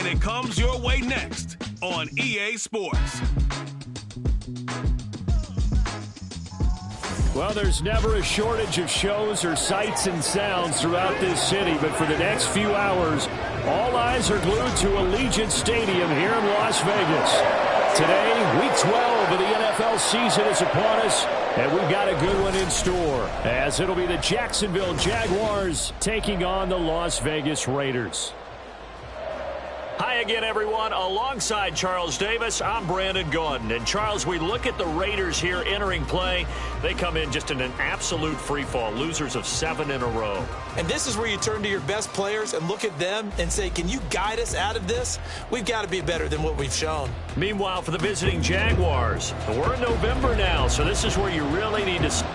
and it comes your way next on EA Sports. Well, there's never a shortage of shows or sights and sounds throughout this city, but for the next few hours, all eyes are glued to Allegiant Stadium here in Las Vegas. Today, Week 12 of the NFL season is upon us, and we've got a good one in store, as it'll be the Jacksonville Jaguars taking on the Las Vegas Raiders. Hi again, everyone. Alongside Charles Davis, I'm Brandon Gordon. And, Charles, we look at the Raiders here entering play. They come in just in an absolute freefall, losers of 7 in a row. And this is where you turn to your best players and look at them and say, can you guide us out of this? We've got to be better than what we've shown. Meanwhile, for the visiting Jaguars, we're in November now, so this is where you really need to...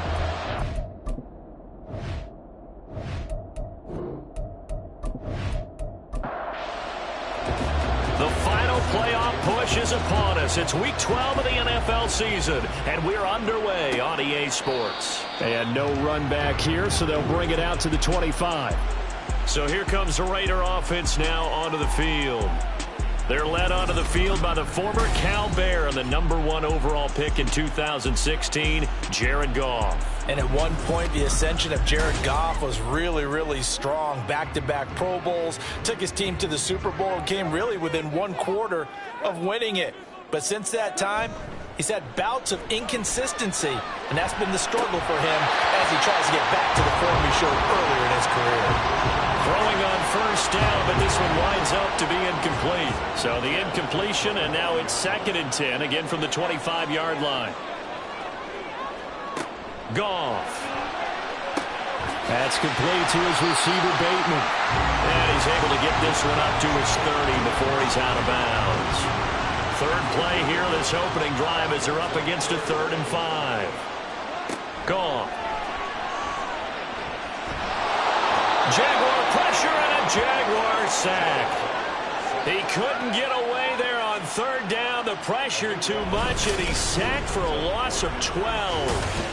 The final playoff push is upon us. It's Week 12 of the NFL season, and we're underway on EA Sports. And no run back here, so they'll bring it out to the 25. So here comes the Raider offense now onto the field. They're led onto the field by the former Cal Bear and the #1 overall pick in 2016, Jared Goff. And at one point, the ascension of Jared Goff was really, really strong. Back-to-back Pro Bowls, took his team to the Super Bowl, and came really within 1 quarter of winning it. But since that time, he's had bouts of inconsistency, and that's been the struggle for him as he tries to get back to the form he showed earlier in his career. Throwing on first down, but this one winds up to be incomplete. So the incompletion, and now it's 2nd and 10, again from the 25-yard line. Goff. That's complete to his receiver, Bateman. And he's able to get this one up to his 30 before he's out of bounds. Third play here, this opening drive, as they're up against a 3rd and 5. Goff. Jaguar pressure and a Jaguar sack. He couldn't get away there on 3rd down. The pressure too much, and he's sacked for a loss of 12.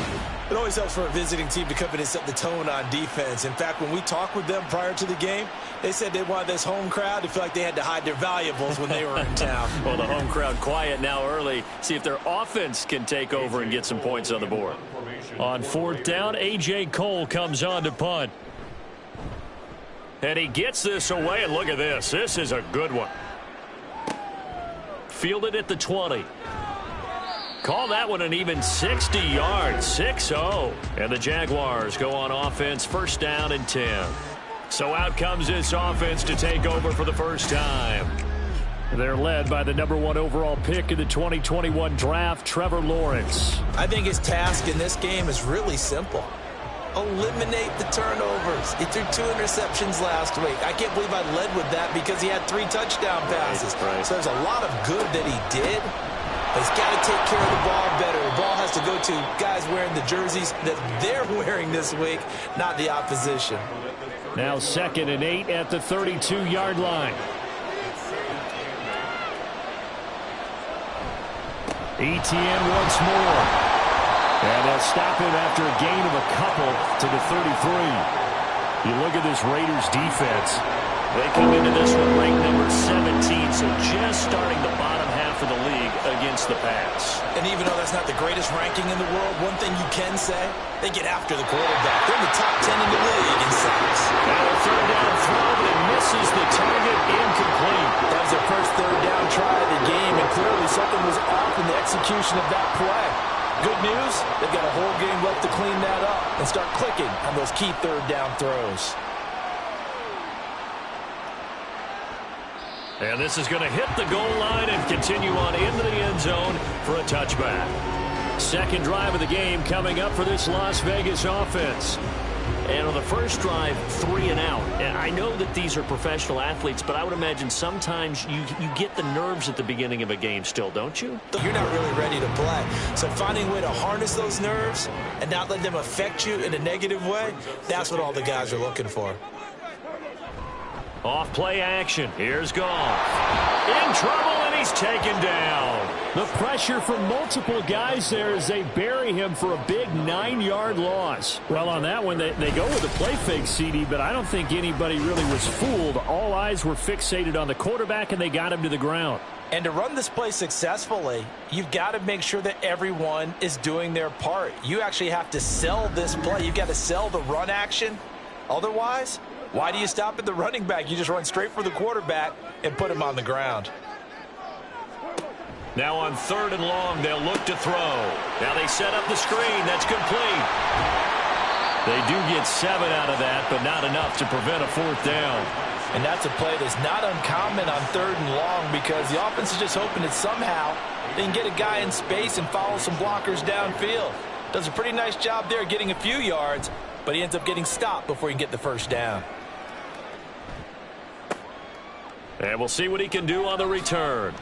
It always helps for a visiting team to come in and set the tone on defense. In fact, when we talked with them prior to the game, they said they wanted this home crowd to feel like they had to hide their valuables when they were in town. Well, the home crowd quiet now early. See if their offense can take over and get some points on the board. On 4th down, A.J. Cole comes on to punt. And he gets this away, and look at this. This is a good one. Fielded at the 20. Call that one an even 60 yards, 6-0. And the Jaguars go on offense, 1st down and 10. So out comes this offense to take over for the first time. They're led by the #1 overall pick in the 2021 draft, Trevor Lawrence. I think his task in this game is really simple. Eliminate the turnovers. He threw 2 interceptions last week. I can't believe I led with that because he had 3 touchdown passes. Right. So there's a lot of good that he did. But he's got to take care of the ball better. The ball has to go to guys wearing the jerseys that they're wearing this week, not the opposition. Now 2nd and 8 at the 32-yard line. Etienne once more. And they'll stop him after a gain of a couple to the 33. You look at this Raiders defense. They come into this one ranked #17, so just starting the bottom half of the league against the pass. And even though that's not the greatest ranking in the world, one thing you can say, they get after the quarterback. They're in the top 10 in the league in sacks. Now a 3rd down throw, but it misses the target, incomplete. That was their first 3rd down try of the game, and clearly something was off in the execution of that play. Good news, they've got a whole game left to clean that up and start clicking on those key 3rd down throws. And this is going to hit the goal line and continue on into the end zone for a touchback. 2nd drive of the game coming up for this Las Vegas offense. And on the first drive, 3 and out. And I know that these are professional athletes, but I would imagine sometimes you get the nerves at the beginning of a game still, don't you? You're not really ready to play. So finding a way to harness those nerves and not let them affect you in a negative way, that's what all the guys are looking for. Off play action. Here's Goff. In trouble, and he's taken down. The pressure from multiple guys there as they bury him for a big 9-yard loss. Well, on that one, they go with the play fake, CD, but I don't think anybody really was fooled. All eyes were fixated on the quarterback, and they got him to the ground. And to run this play successfully, you've got to make sure that everyone is doing their part. You actually have to sell this play. You've got to sell the run action. Otherwise, why do you stop at the running back? You just run straight for the quarterback and put him on the ground. Now on 3rd and long, they'll look to throw. Now they set up the screen. That's complete. They do get 7 out of that, but not enough to prevent a 4th down. And that's a play that's not uncommon on 3rd and long because the offense is just hoping that somehow they can get a guy in space and follow some blockers downfield. Does a pretty nice job there getting a few yards, but he ends up getting stopped before he can get the 1st down. And we'll see what he can do on the return.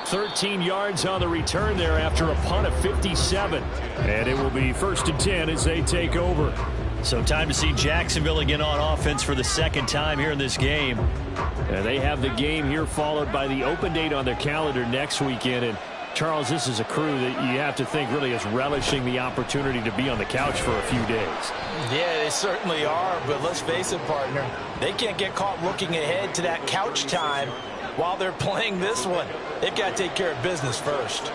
13 yards on the return there after a punt of 57. And it will be 1st and 10 as they take over. So time to see Jacksonville again on offense for the 2nd time here in this game. And they have the game here followed by the open date on their calendar next weekend. And Charles, this is a crew that you have to think really is relishing the opportunity to be on the couch for a few days. Yeah, they certainly are. But let's face it, partner, they can't get caught looking ahead to that couch time while they're playing this one. They've got to take care of business first.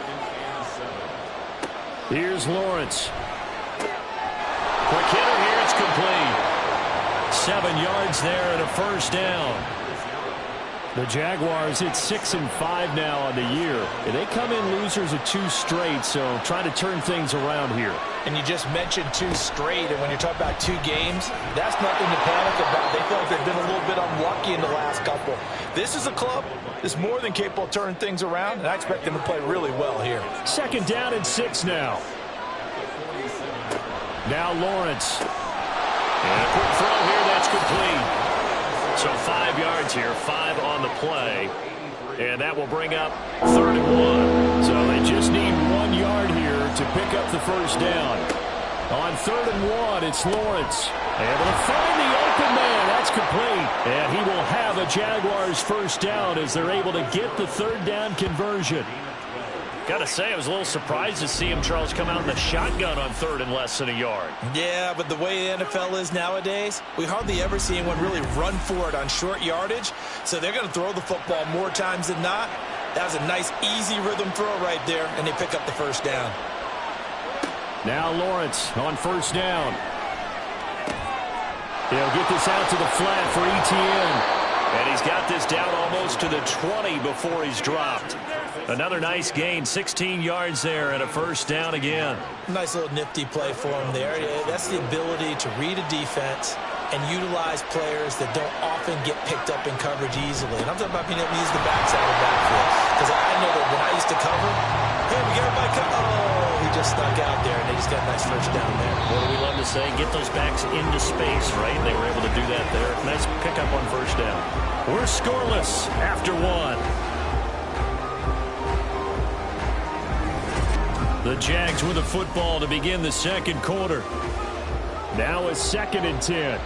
Here's Lawrence. Quick hitter here, it's complete. 7 yards there and a 1st down. The Jaguars hit 6-5 now on the year. And they come in losers of 2 straight, so trying to turn things around here. And you just mentioned 2 straight, and when you're talking about 2 games, that's nothing to panic about. They feel like they've been a little bit unlucky in the last couple. This is a club that's more than capable of turning things around, and I expect them to play really well here. 2nd down and 6 now. Now Lawrence. And a quick throw here, that's complete. So 5 yards here, 5 on the play. And that will bring up 3rd and 1. So they just need 1 yard here to pick up the 1st down. On 3rd and 1, it's Lawrence. Able to find the open man. That's complete. And he will have a Jaguars 1st down as they're able to get the 3rd down conversion. Got to say, I was a little surprised to see him, Charles, come out in the shotgun on 3rd and less than a yard. Yeah, but the way the NFL is nowadays, we hardly ever see anyone really run for it on short yardage. So they're going to throw the football more times than not. That was a nice, easy rhythm throw right there, and they pick up the 1st down. Now Lawrence on 1st down. He'll get this out to the flat for Etienne. And he's got this down almost to the 20 before he's dropped. Another nice gain, 16 yards there and a 1st down again. Nice little nifty play for him there. That's the ability to read a defense and utilize players that don't often get picked up in coverage easily. And I'm talking about being able to use the backside of the backfield. Because I know that when I used to cover, hey, we got everybody cover. Oh, he just stuck out there, and they just got a nice 1st down there. What do we love to say? Get those backs into space, right? They were able to do that there. Nice pickup on 1st down. We're scoreless after 1. The Jags with the football to begin the 2nd quarter. Now a 2nd and 10.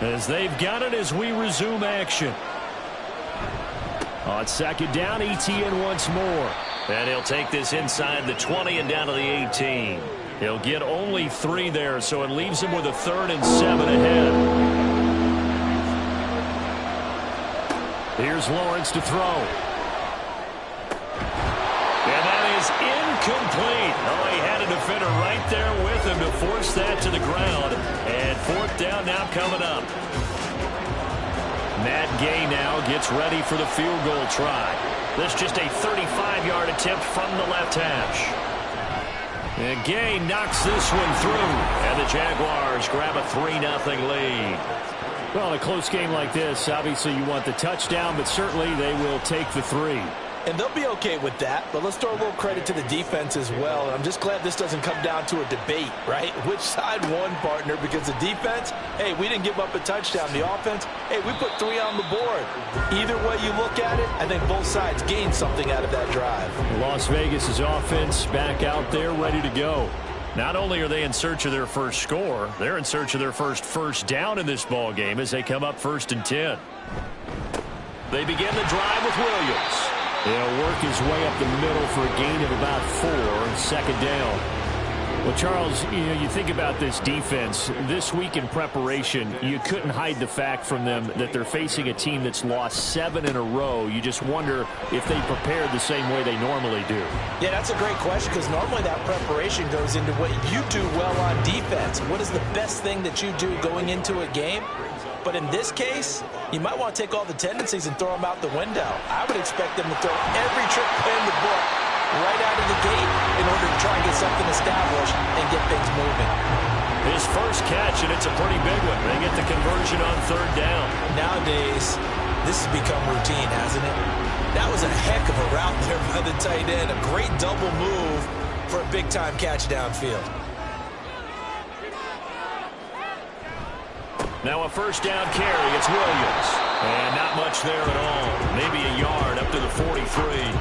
As they've got it as we resume action. On 2nd down, Etienne once more. And he'll take this inside the 20 and down to the 18. He'll get only 3 there, so it leaves him with a 3rd and 7 ahead. Here's Lawrence to throw. And that is incomplete. Oh, he had a defender right there with him to force that to the ground. And 4th down now coming up. Matt Gay now gets ready for the field goal try. This just a 35-yard attempt from the left hash. And Gay knocks this one through. And the Jaguars grab a 3-0 lead. Well, in a close game like this, obviously you want the touchdown, but certainly they will take the 3. And they'll be okay with that, but let's throw a little credit to the defense as well. And I'm just glad this doesn't come down to a debate, right? Which side won, partner? Because the defense, hey, we didn't give up a touchdown. The offense, hey, we put 3 on the board. Either way you look at it, I think both sides gained something out of that drive. Las Vegas' offense back out there ready to go. Not only are they in search of their first score, they're in search of their first down in this ball game as they come up 1st and 10. They begin the drive with Williams. He'll work his way up the middle for a gain of about 4, 2nd down. Well, Charles, you think about this defense. This week in preparation, you couldn't hide the fact from them that they're facing a team that's lost 7 in a row. You just wonder if they prepared the same way they normally do. Yeah, that's a great question because normally that preparation goes into what you do well on defense. What is the best thing that you do going into a game? But in this case, you might want to take all the tendencies and throw them out the window. I would expect them to throw every trick in the book right out of the gate in order to try and get something established and get things moving. His first catch, and it's a pretty big one. They get the conversion on 3rd down. Nowadays, this has become routine, hasn't it? That was a heck of a route there by the tight end. A great double move for a big-time catch downfield. Now a 1st down carry. It's Williams. And not much there at all. Maybe a yard up to the 43.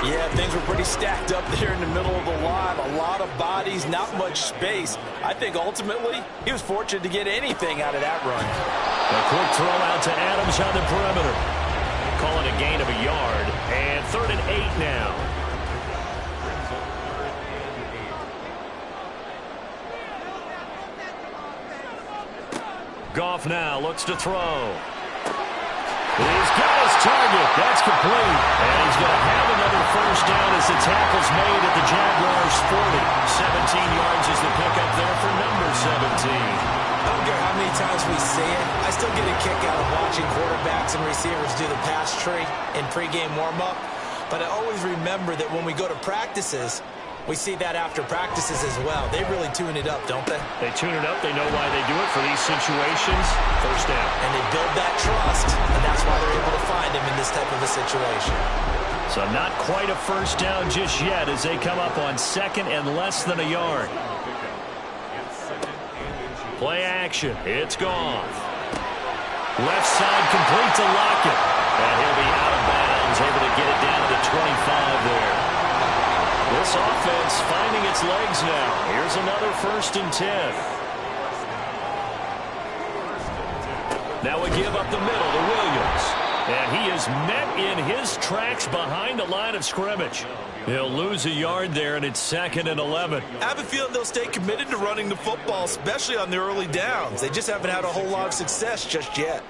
Yeah, things were pretty stacked up there in the middle of the line. A lot of bodies, not much space. I think ultimately he was fortunate to get anything out of that run. A quick throw out to Adams on the perimeter. Calling a gain of a yard. And 3rd and 8 now. Goff now looks to throw. He's got his target. That's complete. And he's going to have another 1st down as the tackle's made at the Jaguars' 40. 17 yards is the pickup there for number 17. I don't care how many times we say it. I still get a kick out of watching quarterbacks and receivers do the pass tree in pregame warm-up. But I always remember that when we go to practices, we see that after practices as well. They really tune it up, don't they? They tune it up. They know why they do it for these situations. 1st down. And they build that trust, and that's why they're able to find him in this type of a situation. So not quite a 1st down just yet as they come up on 2nd and less than a yard. Play action. It's Goff. Left side complete to Lockett. And he'll be out of bounds, able to get it down to the 25 there. This offense finding its legs now. Here's another 1st and 10. Now a give up the middle to Williams. And he is met in his tracks behind the line of scrimmage. He'll lose a yard there, and it's 2nd and 11. I have a feeling they'll stay committed to running the football, especially on the early downs. They just haven't had a whole lot of success just yet.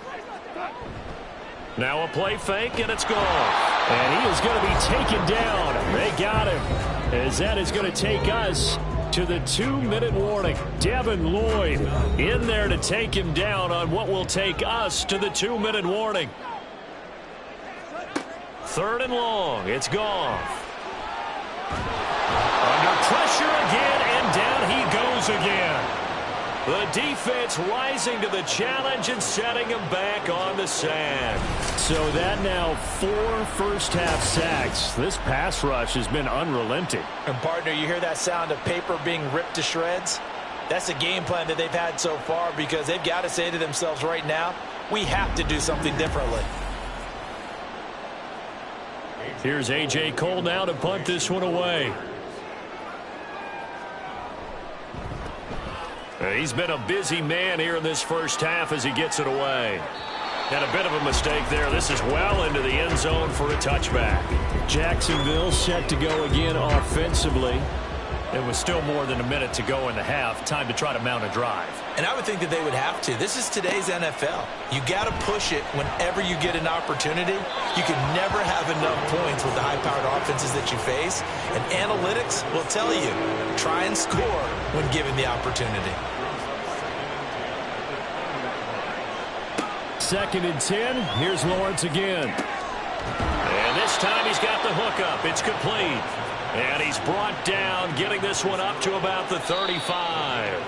Now a play fake, and it's gone. And he is going to be taken down. They got him. As that is going to take us to the 2-minute warning. Devin Lloyd in there to take him down on what will take us to the 2-minute warning. 3rd and long. It's Goff. Under pressure again, and down he goes again. The defense rising to the challenge and setting him back on the sand. So that now 4 first-half sacks. This pass rush has been unrelenting. And, partner, you hear that sound of paper being ripped to shreds? That's a game plan that they've had so far because they've got to say to themselves right now, we have to do something differently. Here's A.J. Cole now to punt this one away. He's been a busy man here in this 1st half as he gets it away. And a bit of a mistake there. This is well into the end zone for a touchback. Jacksonville set to go again offensively. It was still more than a minute to go in the half. Time to try to mount a drive. And I would think that they would have to. This is today's NFL. You got to push it whenever you get an opportunity. You can never have enough points with the high-powered offenses that you face. And analytics will tell you, try and score when given the opportunity. 2nd and 10. Here's Lawrence again. And this time he's got the hookup. It's complete. And he's brought down, getting this one up to about the 35.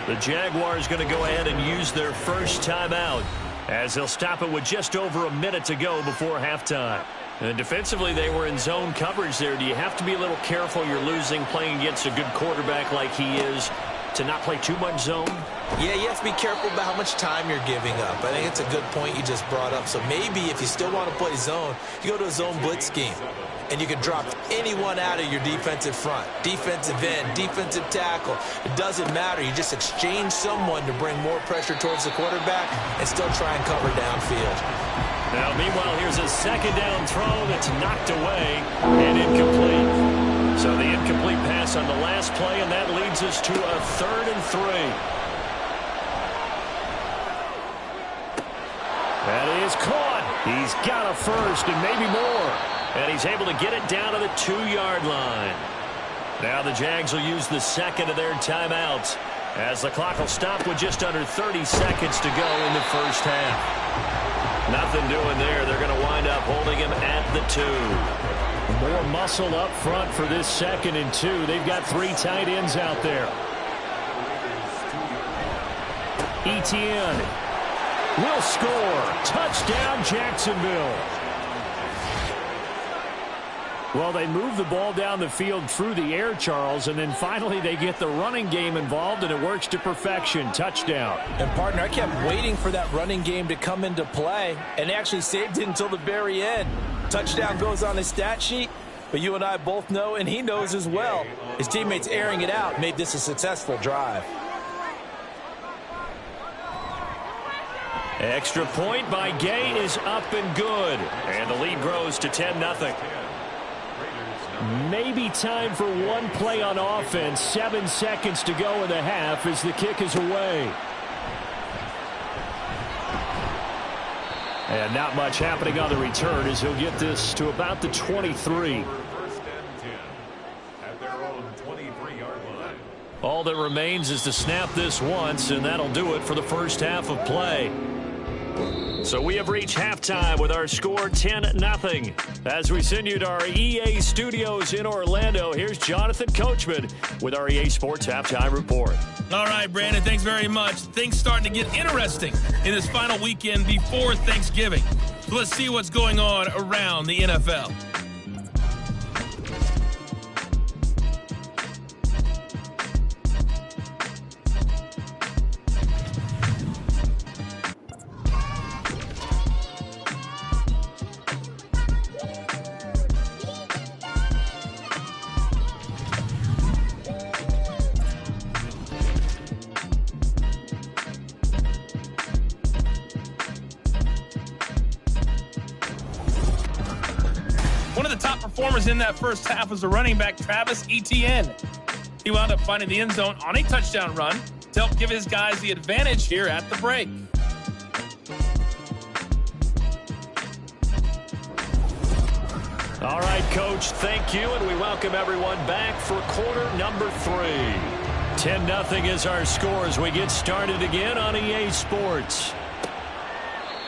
The Jaguars going to go ahead and use their first timeout as they'll stop it with just over a minute to go before halftime. And defensively, they were in zone coverage there. Do you have to be a little careful? You're losing playing against a good quarterback like he is. to not play too much zone? Yeah, you have to be careful about how much time you're giving up. I think it's a good point you just brought up. So maybe if you still want to play zone, you go to a zone blitz scheme. And you can drop anyone out of your defensive front. Defensive end, defensive tackle. It doesn't matter. You just exchange someone to bring more pressure towards the quarterback and still try and cover downfield. Now, meanwhile, here's a second down throw that's knocked away and incomplete. So the incomplete pass on the last play, and that leads us to a 3rd and 3. That is caught. He's got a first and maybe more. And he's able to get it down to the 2-yard line. Now the Jags will use the second of their timeouts as the clock will stop with just under 30 seconds to go in the first half. Nothing doing there. They're going to wind up holding him at the 2. More muscle up front for this 2nd and 2. They've got 3 tight ends out there. Etienne will score. Touchdown, Jacksonville. Well, they move the ball down the field through the air, Charles, and then finally they get the running game involved, and it works to perfection. Touchdown. And, partner, I kept waiting for that running game to come into play, and they actually saved it until the very end. Touchdown goes on his stat sheet, but you and I both know, and he knows as well, his teammates airing it out made this a successful drive. Extra point by Gay is up and good, and the lead grows to 10-0. Maybe time for one play on offense. 7 seconds to go in the half as the kick is away. And not much happening on the return as he'll get this to about the 23. All that remains is to snap this once, and that'll do it for the first half of play. So we have reached halftime with our score 10-0. As we send you to our EA studios in Orlando, here's Jonathan Coachman with our EA Sports Halftime Report. All right, Brandon, thanks very much. Things starting to get interesting in this final weekend before Thanksgiving. So let's see what's going on around the NFL. Performers in that first half was the running back Travis Etienne. He wound up finding the end zone on a touchdown run to help give his guys the advantage here at the break. All right, Coach, thank you, and we welcome everyone back for quarter number 3. 10-0 is our score as we get started again on EA Sports.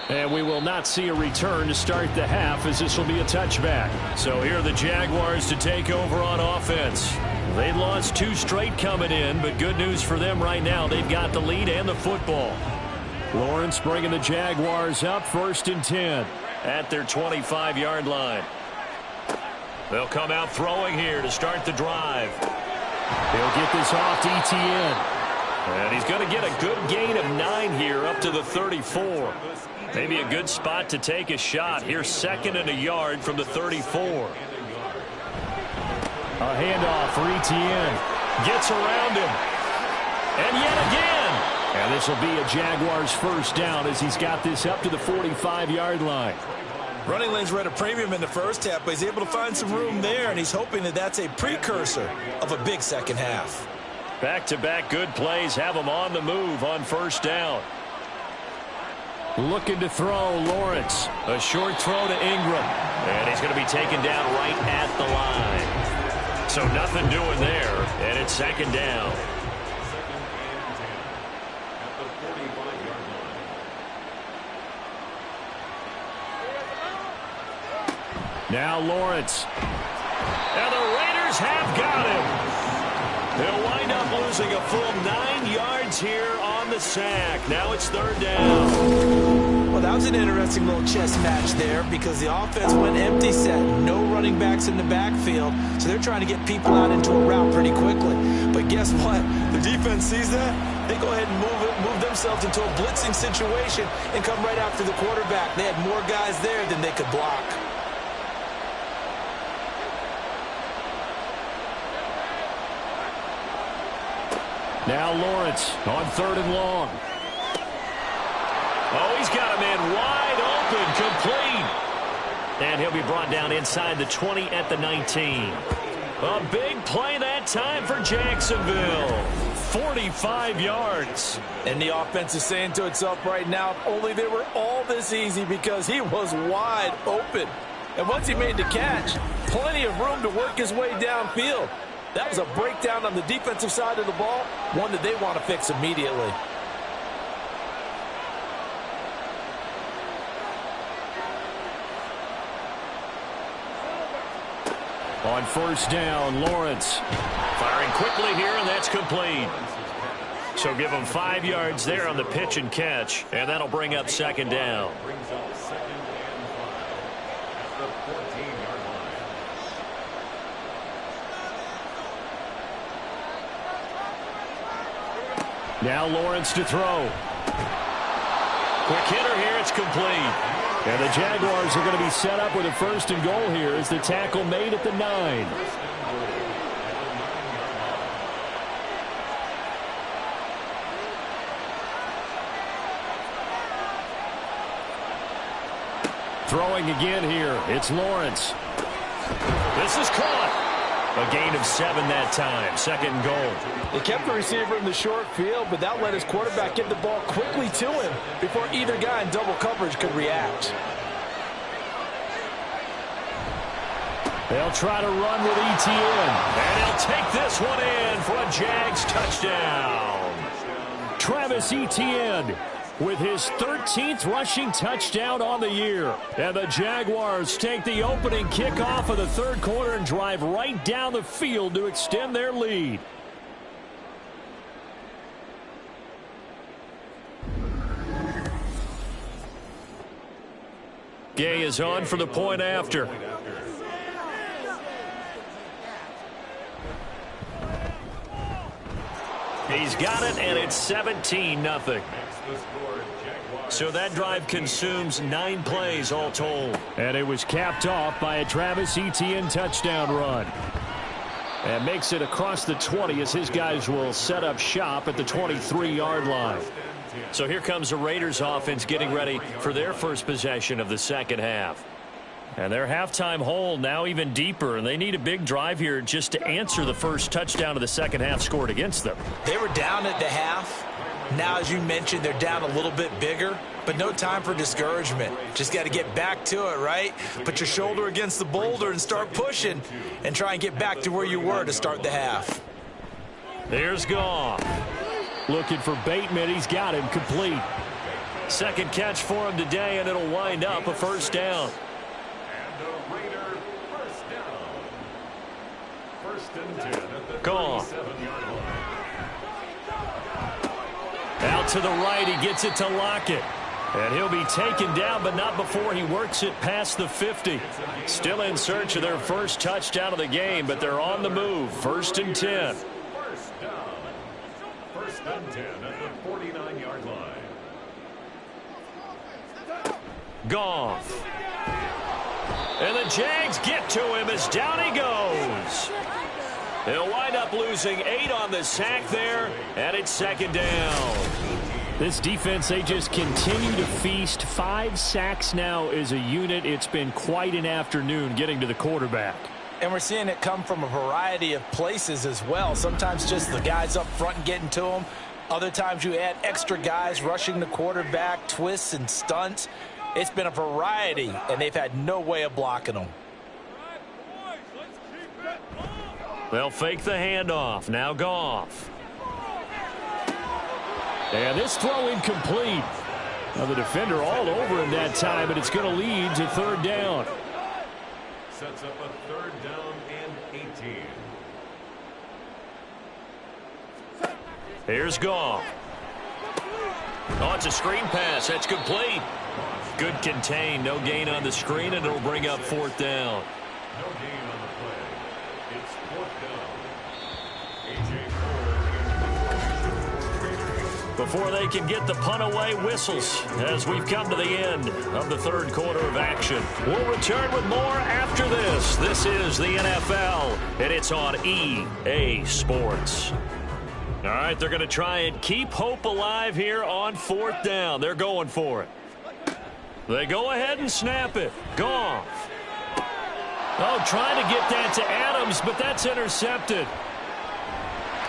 And we will not see a return to start the half as this will be a touchback. So here are the Jaguars to take over on offense. They lost 2 straight coming in, but good news for them right now. They've got the lead and the football. Lawrence bringing the Jaguars up 1st and 10 at their 25-yard line. They'll come out throwing here to start the drive. He'll get this off to Etienne. And he's going to get a good gain of 9 here up to the 34. Maybe a good spot to take a shot. Here's 2nd and a yard from the 34. A handoff for Etienne. Gets around him. And yet again. And this will be a Jaguars first down as he's got this up to the 45-yard line. Running lanes were at a premium in the first half, but he's able to find some room there, and he's hoping that that's a precursor of a big second half. Back-to-back good plays have him on the move on first down. Looking to throw, Lawrence. A short throw to Ingram. And he's going to be taken down right at the line. So nothing doing there, and it's 2nd down. Now Lawrence. And the Raiders have got him. They'll wind up losing a full 9 yards here on the sack. Now it's 3rd down. Well, that was an interesting little chess match there because the offense went empty set. No running backs in the backfield, so they're trying to get people out into a route pretty quickly. But guess what? The defense sees that. They go ahead and move themselves into a blitzing situation and come right after the quarterback. They had more guys there than they could block. Now Lawrence on 3rd and long. Oh, he's got a man wide open, complete. And he'll be brought down inside the 20 at the 19. A big play that time for Jacksonville. 45 yards. And the offense is saying to itself right now, if only they were all this easy, because he was wide open. And once he made the catch, plenty of room to work his way downfield. That was a breakdown on the defensive side of the ball, one that they want to fix immediately. On 1st down, Lawrence firing quickly here, and that's complete. So give him 5 yards there on the pitch and catch, and that'll bring up 2nd down. Now Lawrence to throw. Quick hitter here, it's complete. And the Jaguars are going to be set up with a 1st and goal here as the tackle made at the 9. Throwing again here, it's Lawrence. This is caught. A gain of 7 that time, 2nd and goal. They kept the receiver in the short field, but that let his quarterback get the ball quickly to him before either guy in double coverage could react. They'll try to run with ETN, and he'll take this one in for a Jags touchdown. Travis Etienne with his 13th rushing touchdown on the year. And the Jaguars take the opening kickoff of the 3rd quarter and drive right down the field to extend their lead. Gay is on for the point after. He's got it, and it's 17-0. So that drive consumes 9 plays all told. And it was capped off by a Travis Etienne touchdown run. And makes it across the 20 as his guys will set up shop at the 23-yard line. So here comes the Raiders offense getting ready for their first possession of the 2nd half. And their halftime hole now even deeper, and they need a big drive here just to answer the first touchdown of the 2nd half scored against them. They were down at the half. Now, as you mentioned, they're down a little bit bigger, but no time for discouragement. Just got to get back to it, right? Put your shoulder against the boulder and start pushing and try and get back to where you were to start the half. There's Goff. Looking for Bateman. He's got him complete. 2nd catch for him today, and it'll wind up a 1st down. Goff. Out to the right, he gets it to Lockett. And he'll be taken down, but not before he works it past the 50. Still in search of their first touchdown of the game, but they're on the move. 1st and 10. 1st and 10 at the 49-yard line. Goff. And the Jags get to him as down he goes. They'll wind up losing 8 on the sack there, and it's 2nd down. This defense, they just continue to feast. 5 sacks now as a unit. It's been quite an afternoon getting to the quarterback. And we're seeing it come from a variety of places as well. Sometimes just the guys up front and getting to them. Other times you add extra guys rushing the quarterback, twists and stunts. It's been a variety, and they've had no way of blocking them. They'll fake the handoff. Now Goff. And this throw incomplete. Now the defender all over him that time, but it's going to lead to 3rd down. Sets up a 3rd down and 18. Here's Goff. Oh, it's a screen pass. That's complete. Good contain. No gain on the screen, and it'll bring up fourth down. No gain on the play. It's fourth down. Before they can get the punt away, whistles as we've come to the end of the third quarter of action. We'll return with more after this. This is the NFL, and it's on EA Sports. All right, they're going to try and keep hope alive here on fourth down. They're going for it. They go ahead and snap it. Goff. Oh, trying to get that to Adams, but that's intercepted.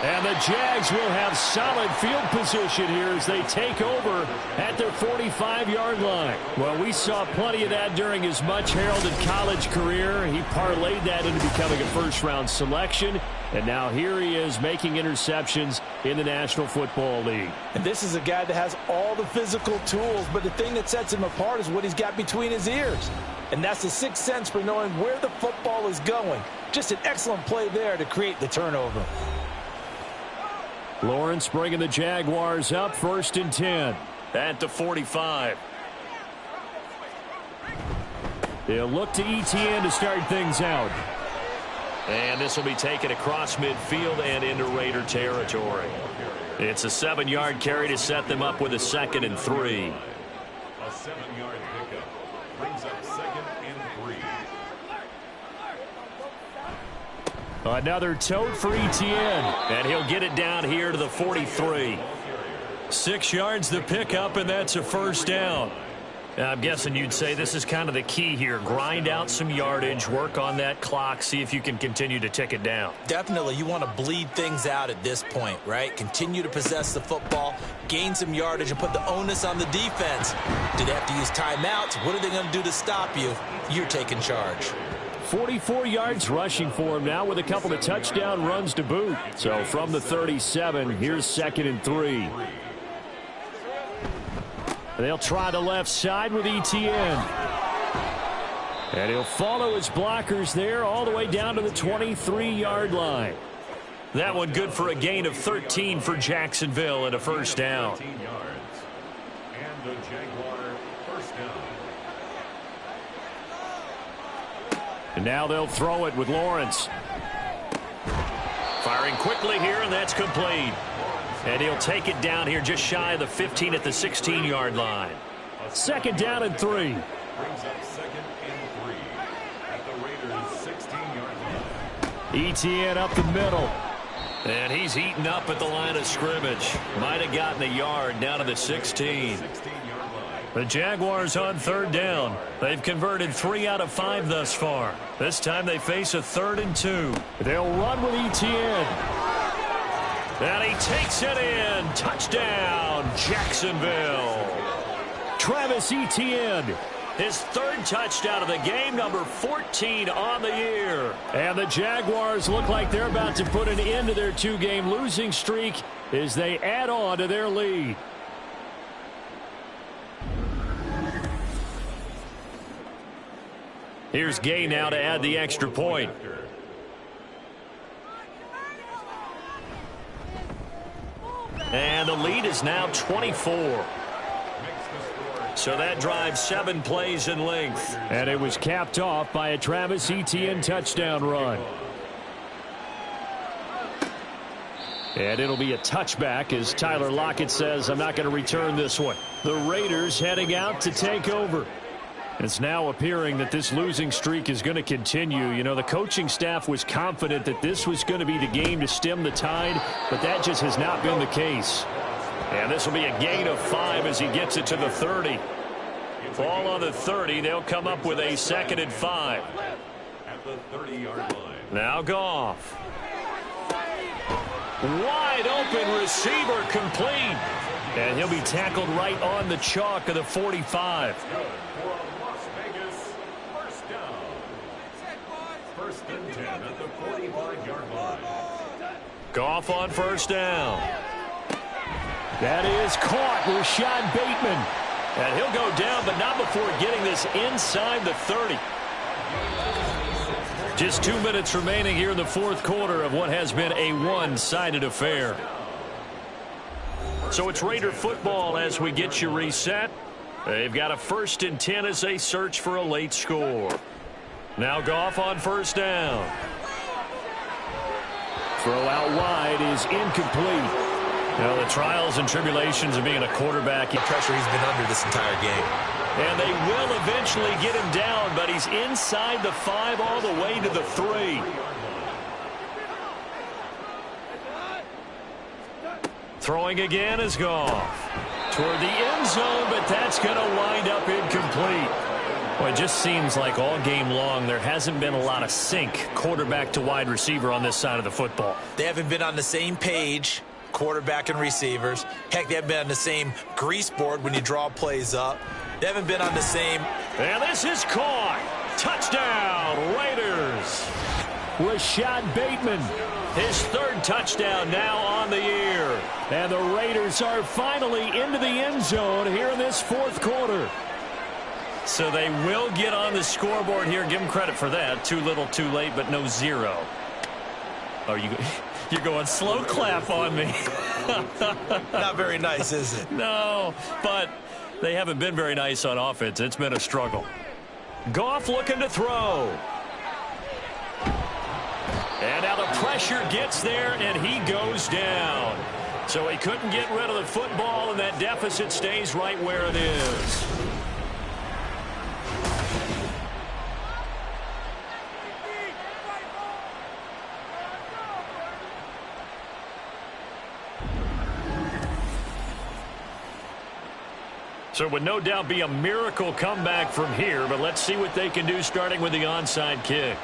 And the Jags will have solid field position here as they take over at their 45-yard line. Well, we saw plenty of that during his much-heralded college career. He parlayed that into becoming a first-round selection. And now here he is making interceptions in the National Football League. And this is a guy that has all the physical tools, but the thing that sets him apart is what he's got between his ears. And that's the sixth sense for knowing where the football is going. Just an excellent play there to create the turnover. Lawrence bringing the Jaguars up, 1st and 10 at the 45. They'll look to ETN to start things out. And this will be taken across midfield and into Raider territory. It's a 7-yard carry to set them up with a 2nd and 3. A 7-yard pickup brings up 2nd and 3. Another tote for ETN, and he'll get it down here to the 43. 6 yards the pickup, and that's a first down. I'm guessing you'd say this is kind of the key here. Grind out some yardage, work on that clock, see if you can continue to tick it down. Definitely, you want to bleed things out at this point, right? Continue to possess the football, gain some yardage, and put the onus on the defense. Do they have to use timeouts? What are they going to do to stop you? You're taking charge. 44 yards rushing for him now with a couple of touchdown runs to boot. So from the 37, here's 2nd and 3. They'll try the left side with ETN. And he'll follow his blockers there all the way down to the 23-yard line. That one good for a gain of 13 for Jacksonville and a first down. 13 yards. And the Jaguar first down. And now they'll throw it with Lawrence. Firing quickly here, and that's complete. And he'll take it down here just shy of the 15 at the 16-yard line. 2nd down and 3. Brings up 2nd and 3 at the Raiders' 16-yard line. ETN up the middle. And he's eaten up at the line of scrimmage. Might have gotten a yard down to the 16. 16-yard line. The Jaguars on 3rd down. They've converted 3 out of 5 thus far. This time they face a 3rd and 2. They'll run with ETN. And he takes it in. Touchdown, Jacksonville. Travis Etienne, his 3rd touchdown of the game, number 14 on the year. And the Jaguars look like they're about to put an end to their 2-game losing streak as they add on to their lead. Here's Gay now to add the extra point. And the lead is now 24. So that drives 7 plays in length. And it was capped off by a Travis Etienne touchdown run. And it'll be a touchback as Tyler Lockett says, I'm not going to return this one. The Raiders heading out to take over. It's now appearing that this losing streak is going to continue. You know, the coaching staff was confident that this was going to be the game to stem the tide, but that just has not been the case. And this will be a gain of 5 as he gets it to the 30. Ball on the 30. They'll come up with a 2nd and 5. At the 30-yard line. Now Goff. Wide open receiver complete. And he'll be tackled right on the chalk of the 45. Good for a Las Vegas first down. 1st and 10 at the 45-yard line. Goff on 1st down. That is caught. Rashad Bateman. And he'll go down, but not before getting this inside the 30. Just 2 minutes remaining here in the 4th quarter of what has been a one-sided affair. So it's Raider football as we get you reset. They've got a 1st and 10 as they search for a late score. Now Goff on 1st down. Throw out wide is incomplete. Now the trials and tribulations of being a quarterback. The pressure he's been under this entire game. And they will eventually get him down, but he's inside the 5 all the way to the 3. Throwing again is Goff. Toward the end zone, but that's going to wind up incomplete. Well, it just seems like all game long there hasn't been a lot of sync quarterback to wide receiver on this side of the football. They haven't been on the same page, quarterback and receivers. Heck, they haven't been on the same grease board when you draw plays up. They haven't been on the same. And this is caught. Touchdown, Raiders. Rashad Bateman, his 3rd touchdown now on the year. And the Raiders are finally into the end zone here in this 4th quarter. So they will get on the scoreboard here. Give them credit for that. Too little, too late, but no 0. Oh, you're going slow clap on me. Not very nice, is it? No, but they haven't been very nice on offense. It's been a struggle. Goff looking to throw. And now the pressure gets there, and he goes down. So he couldn't get rid of the football, and that deficit stays right where it is. So it would no doubt be a miracle comeback from here, but let's see what they can do starting with the onside kick.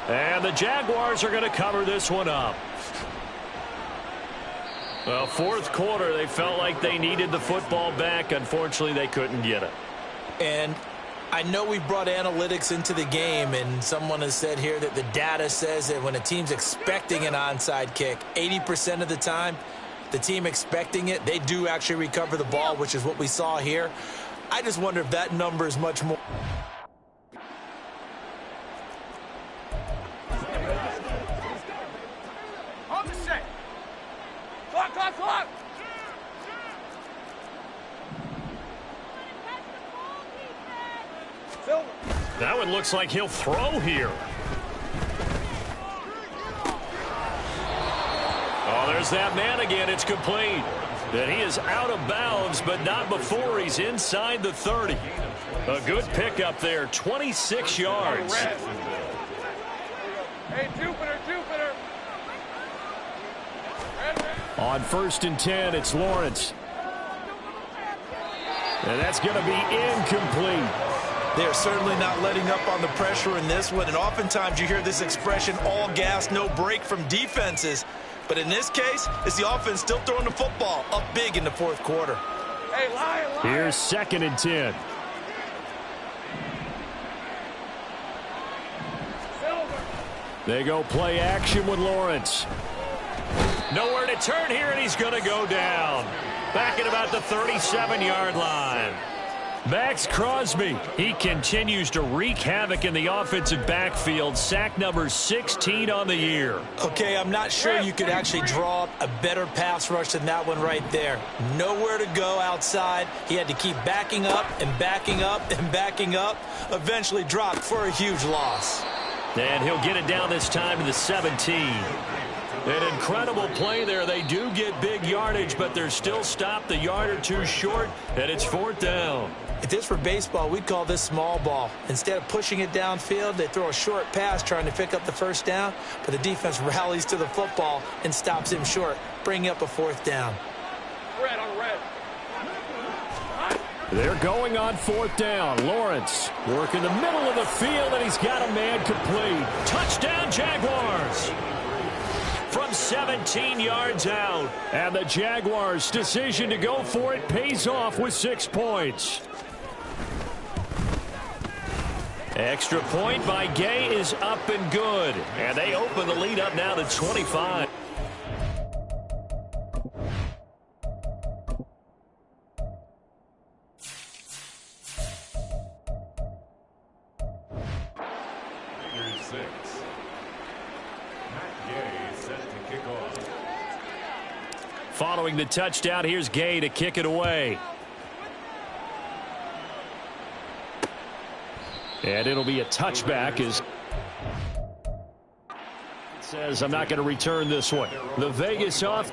And the Jaguars are going to cover this one up. Well, 4th quarter, they felt like they needed the football back. Unfortunately, they couldn't get it. And I know we brought analytics into the game, and someone has said here that the data says that when a team's expecting an onside kick, 80% of the time, the team expecting it, they do actually recover the ball, which is what we saw here. I just wonder if that number is much more. Now it looks like he'll throw here. Oh, there's that man again. It's complete. And he is out of bounds, but not before he's inside the 30. A good pickup there, 26 yards. Hey, Jupiter. On 1st and 10, it's Lawrence. And that's going to be incomplete. They're certainly not letting up on the pressure in this one. And oftentimes you hear this expression, all gas, no break from defenses. But in this case, it's the offense still throwing the football up big in the 4th quarter. Hey, lie. Here's 2nd and 10. They go play action with Lawrence. Nowhere to turn here, and he's going to go down. Back at about the 37-yard line. Max Crosby, he continues to wreak havoc in the offensive backfield. Sack number 16 on the year. Okay, I'm not sure you could actually draw up a better pass rush than that one right there. Nowhere to go outside. He had to keep backing up and backing up and backing up. Eventually dropped for a huge loss. And he'll get it down this time to the 17. An incredible play there. They do get big yardage, but they're still stopped a yard or two short, and it's 4th down. If this were baseball, we'd call this small ball. Instead of pushing it downfield, they throw a short pass trying to pick up the 1st down, but the defense rallies to the football and stops him short, bringing up a 4th down. Red on red. They're going on 4th down. Lawrence working the middle of the field, and he's got a man complete. Touchdown, Jaguars! From 17 yards out. And the Jaguars' decision to go for it pays off with 6 points. Extra point by Gay is up and good. And they open the lead up now to 25. Following the touchdown, here's Gay to kick it away. And it'll be a touchback as it says, I'm not going to return this one. The Vegas off.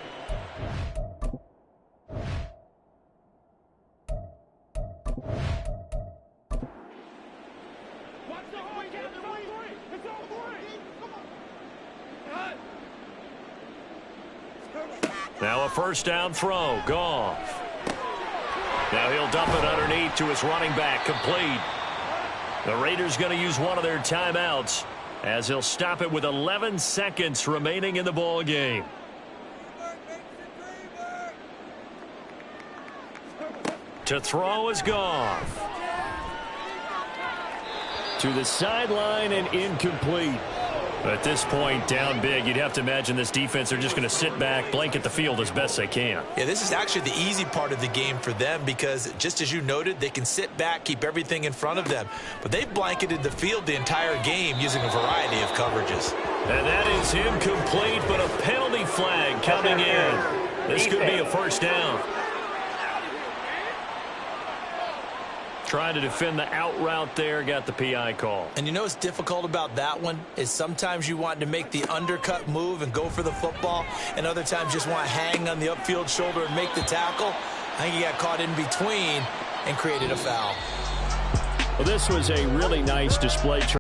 Now a first down throw. Goff. Now he'll dump it underneath to his running back. Complete. The Raiders going to use one of their timeouts as he'll stop it with 11 seconds remaining in the ball game. To throw is Goff. To the sideline and incomplete. At this point, down big, you'd have to imagine this defense are just going to sit back, blanket the field as best they can. Yeah, this is actually the easy part of the game for them because, just as you noted, they can sit back, keep everything in front of them. But they've blanketed the field the entire game using a variety of coverages. And that is incomplete, but a penalty flag coming in. This could be a first down. Trying to defend the out route there, got the PI call. And you know what's difficult about that one is sometimes you want to make the undercut move and go for the football, and other times just want to hang on the upfield shoulder and make the tackle. I think he got caught in between and created a foul. Well, this was a really nice display.